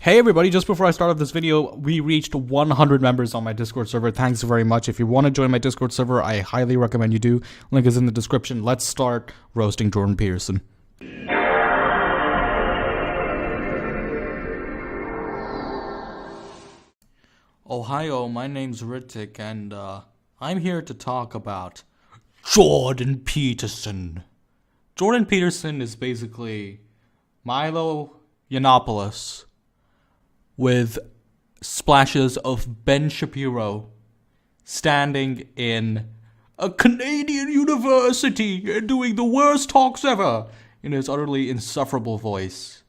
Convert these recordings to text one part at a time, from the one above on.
Hey everybody, just before I start off this video, we reached 100 members on my Discord server. Thanks very much. If you want to join my Discord server, I highly recommend you do. Link is in the description. Let's start roasting Jordan Peterson. Ohio, my name's Ritik, and I'm here to talk about Jordan Peterson. Jordan Peterson is basically Milo Yiannopoulos with splashes of Ben Shapiro standing in a Canadian university and doing the worst talks ever in his utterly insufferable voice.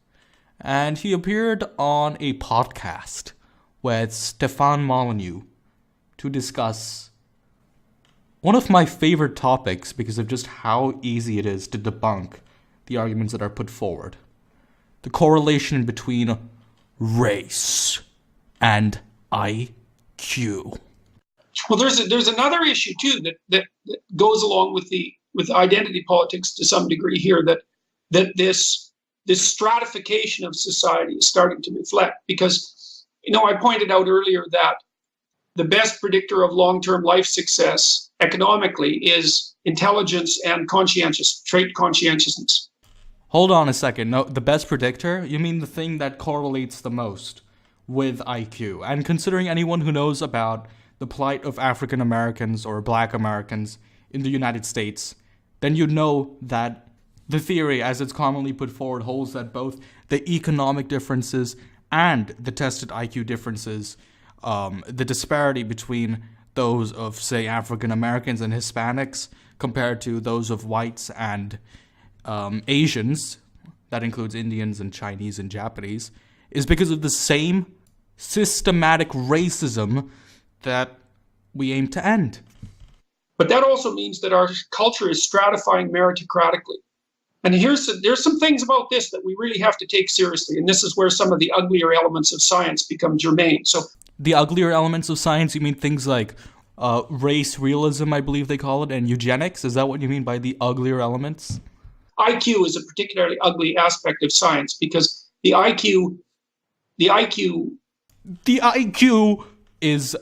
And he appeared on a podcast with Stefan Molyneux to discuss one of my favorite topics because of just how easy it is to debunk the arguments that are put forward. The correlation between race and IQ. Well, there's another issue too that goes along with the identity politics to some degree here, that this stratification of society is starting to reflect, because I pointed out earlier that the best predictor of long-term life success economically is intelligence and trait conscientiousness. Hold on a second. No, the best predictor? You mean the thing that correlates the most with IQ? And considering anyone who knows about the plight of African Americans or Black Americans in the United States, then you know that the theory, as it's commonly put forward, holds that both the economic differences and the tested IQ differences, the disparity between those of, say, African Americans and Hispanics compared to those of whites and Asians, that includes Indians and Chinese and Japanese, is because of the same systematic racism that we aim to end. But that also means that our culture is stratifying meritocratically. And there's some things about this that we really have to take seriously, and this is where some of the uglier elements of science become germane. So the uglier elements of science, you mean things like race realism, I believe they call it, and eugenics? Is that what you mean by the uglier elements? IQ is a particularly ugly aspect of science, because the IQ is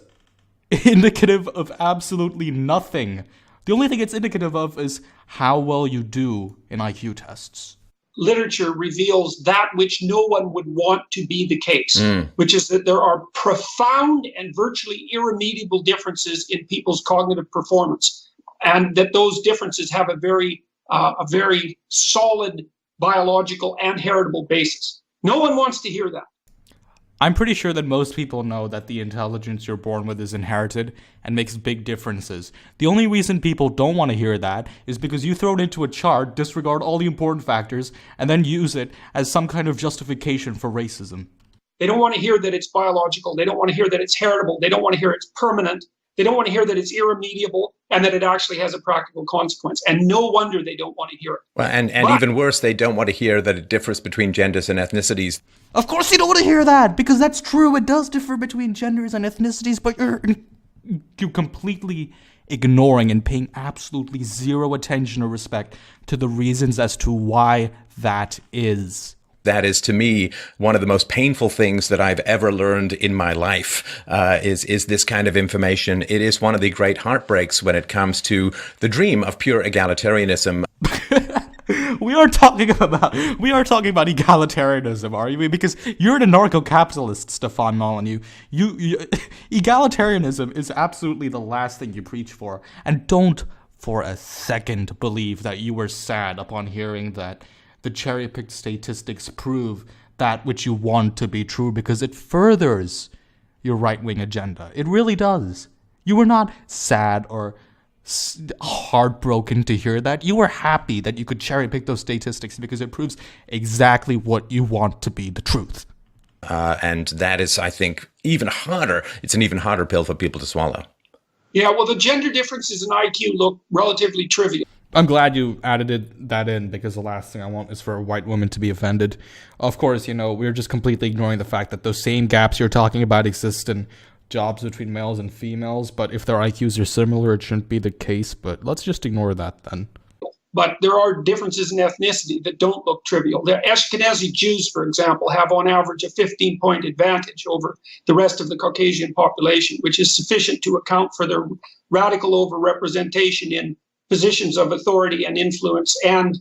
indicative of absolutely nothing. The only thing it's indicative of is how well you do in IQ tests. Literature reveals that which no one would want to be the case, which is that there are profound and virtually irremediable differences in people's cognitive performance, and that those differences have a very solid biological and heritable basis. No one wants to hear that. I'm pretty sure that most people know that the intelligence you're born with is inherited and makes big differences. The only reason people don't want to hear that is because you throw it into a chart, disregard all the important factors, and then use it as some kind of justification for racism. They don't want to hear that it's biological. They don't want to hear that it's heritable. They don't want to hear it's permanent. They don't want to hear that it's irremediable and that it actually has a practical consequence. And no wonder they don't want to hear it. Well, and even worse, they don't want to hear that it differs between genders and ethnicities. Of course you don't want to hear that, because that's true. It does differ between genders and ethnicities, but you're completely ignoring and paying absolutely zero attention or respect to the reasons as to why that is. That is, to me, one of the most painful things that I've ever learned in my life, is this kind of information. It is one of the great heartbreaks when it comes to the dream of pure egalitarianism. We are talking about egalitarianism, are you? Because you're an anarcho-capitalist, Stefan Molyneux. Egalitarianism is absolutely the last thing you preach for. And don't for a second believe that you were sad upon hearing that the cherry-picked statistics prove that which you want to be true, because it furthers your right-wing agenda. It really does. You were not sad or heartbroken to hear that. You were happy that you could cherry-pick those statistics because it proves exactly what you want to be the truth. And that is, I think, even harder. It's an even harder pill for people to swallow. Yeah, well, the gender differences in IQ look relatively trivial. I'm glad you added that in, because the last thing I want is for a white woman to be offended. Of course, we're just completely ignoring the fact that those same gaps you're talking about exist in jobs between males and females, but if their IQs are similar, it shouldn't be the case, but let's just ignore that then. but there are differences in ethnicity that don't look trivial. The Ashkenazi Jews, for example, have on average a 15-point advantage over the rest of the Caucasian population, which is sufficient to account for their radical overrepresentation in positions of authority and influence and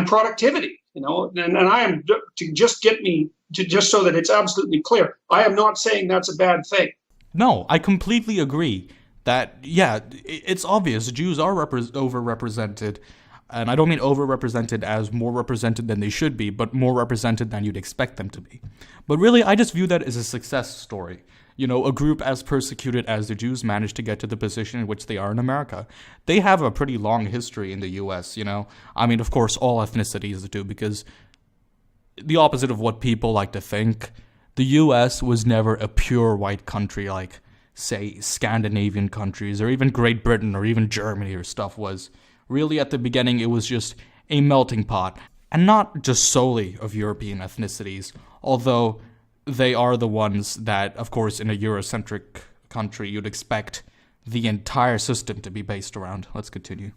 productivity. And I am, just so that it's absolutely clear, I am not saying that's a bad thing. No, I completely agree that, yeah, it's obvious Jews are overrepresented, and I don't mean overrepresented as more represented than they should be, but more represented than you'd expect them to be. But really, I just view that as a success story. A group as persecuted as the Jews managed to get to the position in which they are in America. They have a pretty long history in the U.S., I mean, of course, all ethnicities do, because the opposite of what people like to think, the U.S. was never a pure white country like, say, Scandinavian countries, or even Great Britain, or even Germany or stuff was. Really, at the beginning, it was just a melting pot, and not just solely of European ethnicities, although they are the ones that, of course, in a Eurocentric country, you'd expect the entire system to be based around. Let's continue.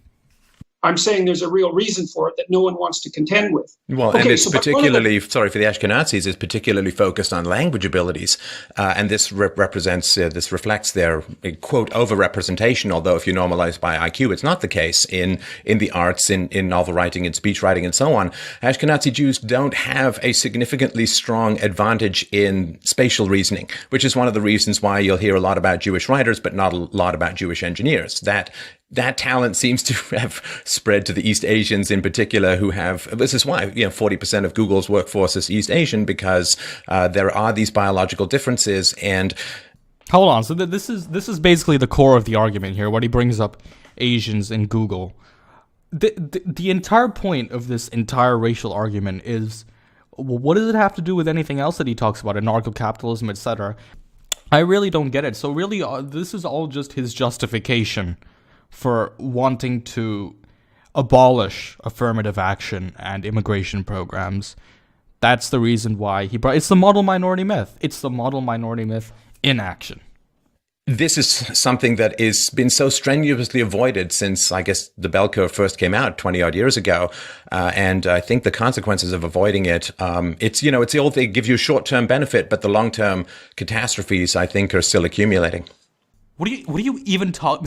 I'm saying there's a real reason for it that no one wants to contend with. Well, and it's particularly, sorry, for the Ashkenazis, it's particularly focused on language abilities. And this this reflects their, quote, overrepresentation, although if you normalize by IQ, it's not the case in the arts, in novel writing, in speech writing, and so on. Ashkenazi Jews don't have a significantly strong advantage in spatial reasoning, which is one of the reasons why you'll hear a lot about Jewish writers, but not a lot about Jewish engineers. That talent seems to have spread to the East Asians in particular, who have, this is why, 40% of Google's workforce is East Asian, because there are these biological differences. And hold on, so this is basically the core of the argument here, what he brings up Asians in Google. The entire point of this entire racial argument is, well, what does it have to do with anything else that he talks about, anarcho-capitalism, etc.? I really don't get it. So really, this is all just his justification for wanting to abolish affirmative action and immigration programs. That's the reason why it's the model minority myth. It's the model minority myth in action. This is something that has been so strenuously avoided since, I guess, the bell curve first came out 20-odd years ago. And I think the consequences of avoiding it, it's the old thing, give you a short-term benefit, but the long-term catastrophes, I think, are still accumulating. What do you even talk...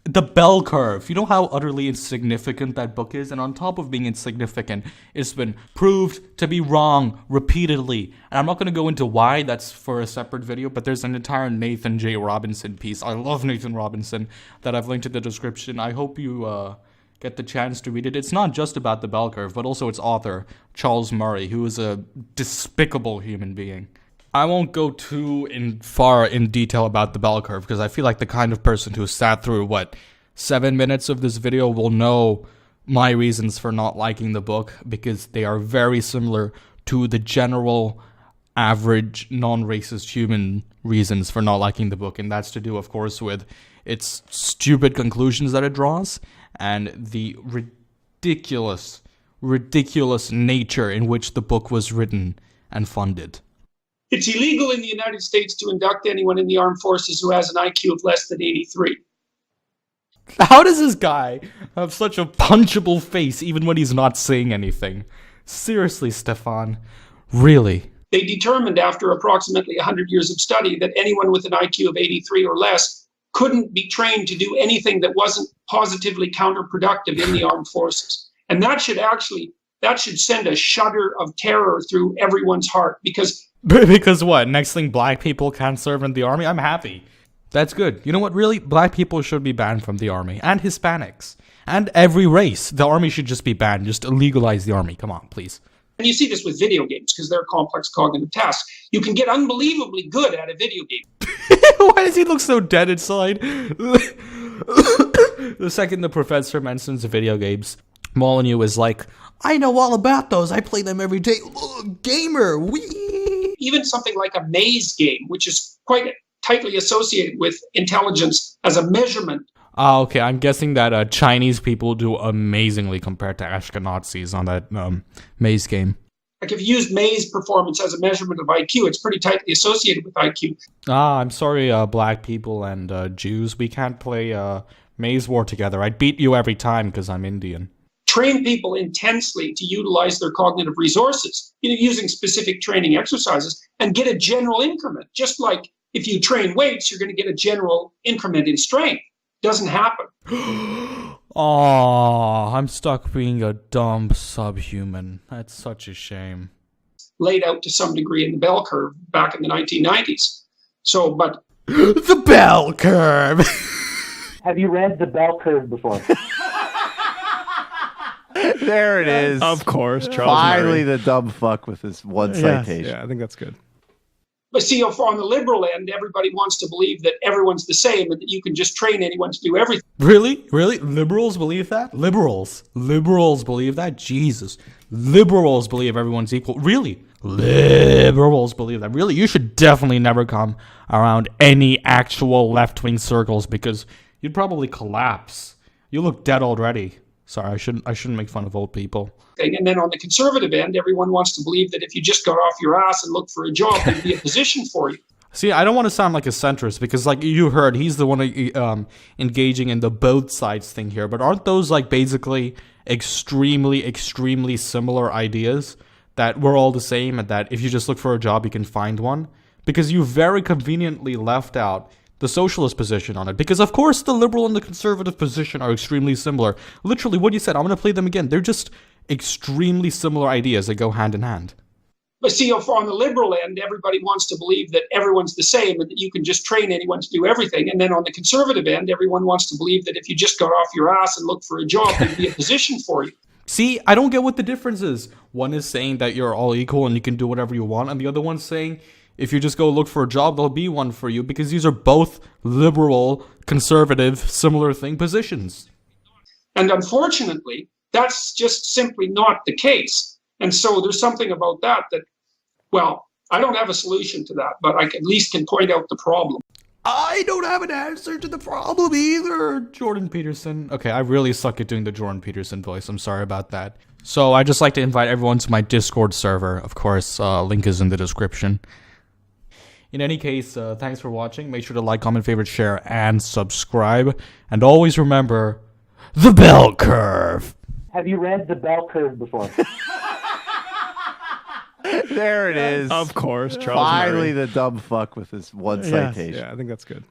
The bell curve. You know how utterly insignificant that book is? And on top of being insignificant, it's been proved to be wrong repeatedly. And I'm not going to go into why, that's for a separate video, but there's an entire Nathan J. Robinson piece. I love Nathan Robinson that I've linked in the description. I hope you get the chance to read it. It's not just about the bell curve, but also its author, Charles Murray, who is a despicable human being. I won't go too far in detail about the bell curve, because I feel like the kind of person who sat through, 7 minutes of this video will know my reasons for not liking the book, because they are very similar to the general, average, non-racist human reasons for not liking the book, and that's to do, of course, with its stupid conclusions that it draws, and the ridiculous nature in which the book was written and funded. It's illegal in the United States to induct anyone in the armed forces who has an IQ of less than 83. How does this guy have such a punchable face even when he's not saying anything? Seriously, Stefan. Really? They determined after approximately 100 years of study that anyone with an IQ of 83 or less couldn't be trained to do anything that wasn't positively counterproductive in the armed forces. And that should send a shudder of terror through everyone's heart, because... Because what? Next thing, black people can't serve in the army? I'm happy. That's good. You know what, really? Black people should be banned from the army. And Hispanics. And every race. The army should just be banned. Just legalize the army. Come on, please. And you see this with video games, because they're complex cognitive tasks. You can get unbelievably good at a video game. Why does he look so dead inside? The second the professor mentions video games, Molyneux is like, I know all about those. I play them every day. Gamer, wee. Even something like a maze game, which is quite tightly associated with intelligence as a measurement. Okay, I'm guessing that Chinese people do amazingly compared to Ashkenazis on that maze game. Like if you use maze performance as a measurement of IQ, it's pretty tightly associated with IQ. I'm sorry, black people and Jews. We can't play Maze War together. I'd beat you every time because I'm Indian. train people intensely to utilize their cognitive resources, using specific training exercises, and get a general increment. Just like if you train weights, you're going to get a general increment in strength. Doesn't happen. Oh, I'm stuck being a dumb subhuman. That's such a shame. Laid out to some degree in the bell curve back in the 1990s. So, but the bell curve. Have you read The Bell Curve before? There it is. Of course, Charles. Finally, Murray. the dumb fuck with his one citation. Yeah, I think that's good. But see, on the liberal end, everybody wants to believe that everyone's the same and that you can just train anyone to do everything. Really? Really? Liberals believe that? Liberals believe that? Jesus. Liberals believe everyone's equal. Really? Liberals believe that. Really? You should definitely never come around any actual left-wing circles because you'd probably collapse. You look dead already. Sorry, I shouldn't make fun of old people. And then on the conservative end, everyone wants to believe that if you just got off your ass and looked for a job, there'd be a position for you. See, I don't want to sound like a centrist because, like you heard, he's the one engaging in the both sides thing here. But aren't those like basically extremely, extremely similar ideas that we're all the same and that if you just look for a job, you can find one? Because you very conveniently left out the socialist position on it. Because, of course, the liberal and the conservative position are extremely similar. Literally, what you said, I'm going to play them again. They're just extremely similar ideas that go hand in hand. But see, on the liberal end, everybody wants to believe that everyone's the same and that you can just train anyone to do everything. And then on the conservative end, everyone wants to believe that if you just got off your ass and looked for a job, there'd be a position for you. See, I don't get what the difference is. One is saying that you're all equal and you can do whatever you want, and the other one's saying if you just go look for a job, there'll be one for you, because these are both liberal, conservative, similar thing positions. And unfortunately, that's just simply not the case. And so there's something about that, well, I don't have a solution to that, but I at least can point out the problem. I don't have an answer to the problem either, Jordan Peterson. Okay, I really suck at doing the Jordan Peterson voice. I'm sorry about that. So I'd just like to invite everyone to my Discord server. Of course, link is in the description. In any case, thanks for watching. Make sure to like, comment, favorite, share, and subscribe. And always remember, the bell curve. Have you read The Bell Curve before? There it is. Of course, Charles. Finally, Murray. the dumb fuck with his one citation. Yeah, I think that's good.